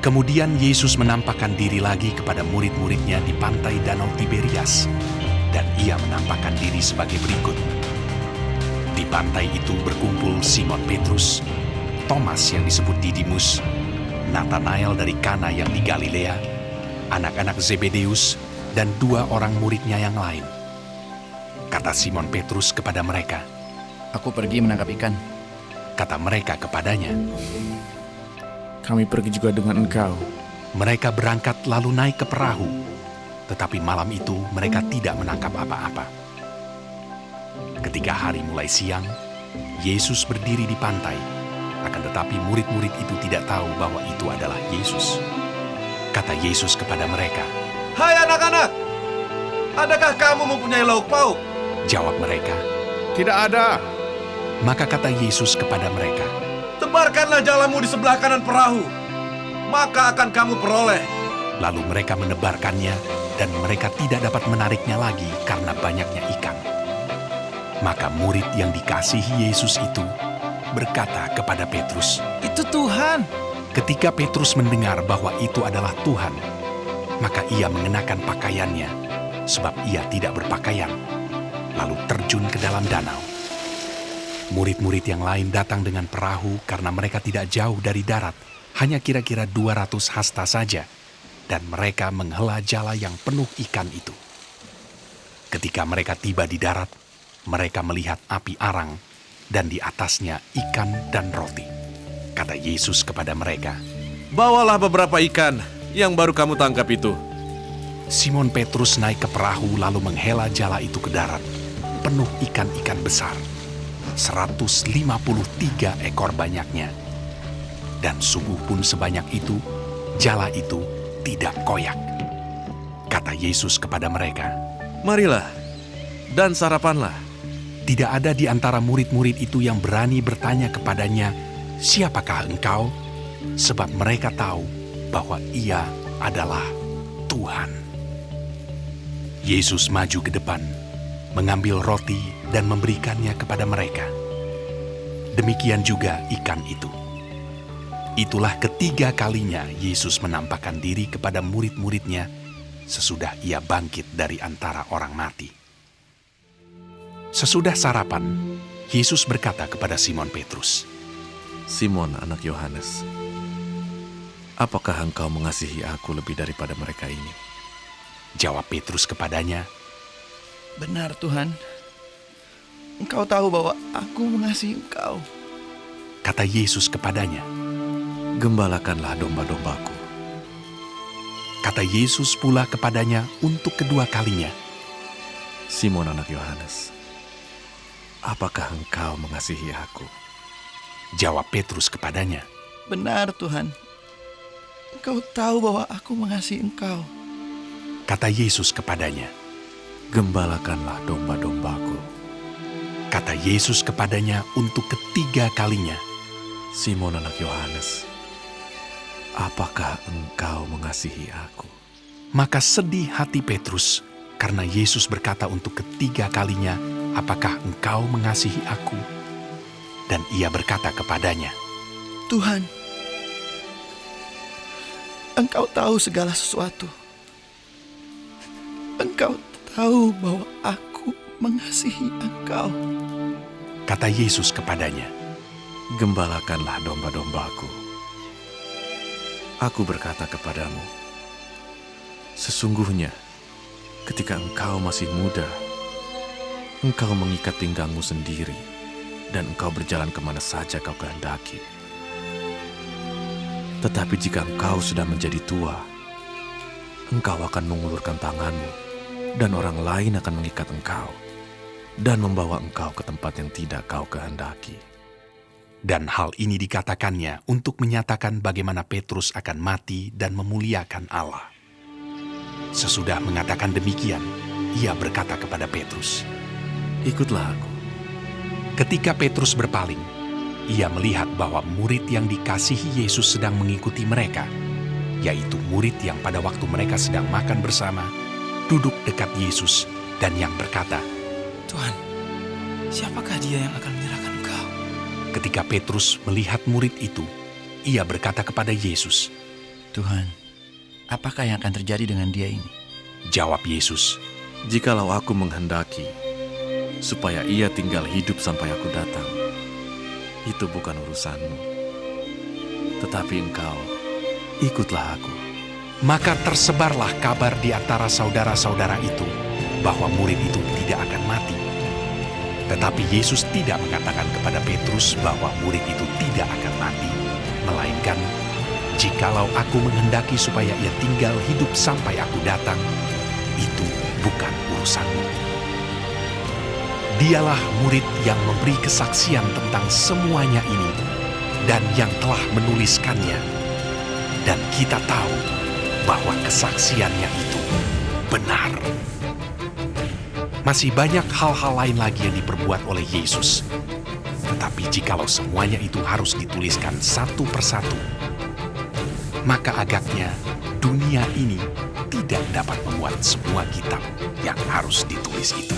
Kemudian Yesus menampakkan diri lagi kepada murid-muridnya di pantai Danau Tiberias, dan ia menampakkan diri sebagai berikut. Di pantai itu berkumpul Simon Petrus, Thomas yang disebut Didimus, Nathanael dari Kana yang di Galilea, anak-anak Zebedeus, dan 2 orang muridnya yang lain. Kata Simon Petrus kepada mereka, Aku pergi menangkap ikan. kata mereka kepadanya. Kami pergi juga dengan engkau. Mereka berangkat lalu naik ke perahu, tetapi malam itu mereka tidak menangkap apa-apa. Ketika hari mulai siang, Yesus berdiri di pantai, akan tetapi murid-murid itu tidak tahu bahwa itu adalah Yesus. Kata Yesus kepada mereka, Hai anak-anak, adakah kamu mempunyai lauk pauk? jawab mereka. Tidak ada. Maka kata Yesus kepada mereka, Tebarkanlah jalamu di sebelah kanan perahu, maka akan kamu peroleh. lalu mereka menebarkannya dan mereka tidak dapat menariknya lagi karena banyaknya ikan. Maka murid yang dikasihi Yesus itu berkata kepada Petrus, Itu Tuhan. ketika Petrus mendengar bahwa itu adalah Tuhan, maka ia mengenakan pakaiannya, sebab ia tidak berpakaian, lalu terjun ke dalam danau. Murid-murid yang lain datang dengan perahu karena mereka tidak jauh dari darat, hanya kira-kira 200 hasta saja, dan mereka menghela jala yang penuh ikan itu. Ketika mereka tiba di darat, mereka melihat api arang, dan di atasnya ikan dan roti. Kata Yesus kepada mereka, Bawalah beberapa ikan yang baru kamu tangkap itu. Simon Petrus naik ke perahu lalu menghela jala itu ke darat, penuh ikan-ikan besar, 153 ekor banyaknya. Dan sungguh pun sebanyak itu, jala itu tidak koyak. Kata Yesus kepada mereka, Marilah, dan sarapanlah. tidak ada di antara murid-murid itu yang berani bertanya kepadanya, siapakah engkau? Sebab mereka tahu bahwa ia adalah Tuhan. Yesus maju ke depan, mengambil roti dan memberikannya kepada mereka. Demikian juga ikan itu. Itulah ketiga kalinya Yesus menampakkan diri kepada murid-muridnya sesudah ia bangkit dari antara orang mati. Sesudah sarapan, Yesus berkata kepada Simon Petrus, Simon anak Yohanes, apakah engkau mengasihi aku lebih daripada mereka ini? jawab Petrus kepadanya, Benar Tuhan. Engkau tahu bahwa aku mengasihi Engkau. kata Yesus kepadanya. Gembalakanlah domba-dombaku. Kata Yesus pula kepadanya untuk kedua kalinya, Simon anak Yohanes, apakah engkau mengasihi aku? jawab Petrus kepadanya. Benar Tuhan. Engkau tahu bahwa aku mengasihi Engkau. Kata Yesus kepadanya. Gembalakanlah domba-dombaku. Kata Yesus kepadanya untuk ketiga kalinya, Simon anak Yohanes, apakah engkau mengasihi aku? maka sedih hati Petrus karena Yesus berkata untuk ketiga kalinya, apakah engkau mengasihi aku? Dan ia berkata kepadanya, Tuhan, Engkau tahu segala sesuatu. Engkau tahu bahwa aku mengasihi Engkau. kata Yesus kepadanya. Gembalakanlah domba-dombaku. Aku berkata kepadamu, sesungguhnya ketika engkau masih muda, engkau mengikat pinggangmu sendiri, dan engkau berjalan kemana saja kau kehendaki. Tetapi jika engkau sudah menjadi tua, engkau akan mengulurkan tanganmu, dan orang lain akan mengikat engkau, dan membawa engkau ke tempat yang tidak kau kehendaki. Dan hal ini dikatakannya untuk menyatakan bagaimana Petrus akan mati dan memuliakan Allah. Sesudah mengatakan demikian, ia berkata kepada Petrus, Ikutlah aku. ketika Petrus berpaling, ia melihat bahwa murid yang dikasihi Yesus sedang mengikuti mereka, yaitu murid yang pada waktu mereka sedang makan bersama, duduk dekat Yesus dan yang berkata, Tuhan, siapakah dia yang akan menyerahkan Engkau? ketika Petrus melihat murid itu, ia berkata kepada Yesus, Tuhan, apakah yang akan terjadi dengan dia ini? Jawab Yesus. Jikalau aku menghendaki supaya ia tinggal hidup sampai aku datang, itu bukan urusanmu. Tetapi engkau, ikutlah aku. Maka tersebarlah kabar di antara saudara-saudara itu bahwa murid itu tidak akan mati. Tetapi Yesus tidak mengatakan kepada Petrus bahwa murid itu tidak akan mati, melainkan, jikalau aku menghendaki supaya ia tinggal hidup sampai aku datang, itu bukan urusanmu. Dialah murid yang memberi kesaksian tentang semuanya ini dan yang telah menuliskannya. Dan kita tahu bahwa kesaksiannya itu benar. Masih banyak hal-hal lain lagi yang diperbuat oleh Yesus. Tetapi jikalau semuanya itu harus dituliskan satu persatu, maka agaknya dunia ini tidak dapat memuat semua kitab yang harus ditulis itu.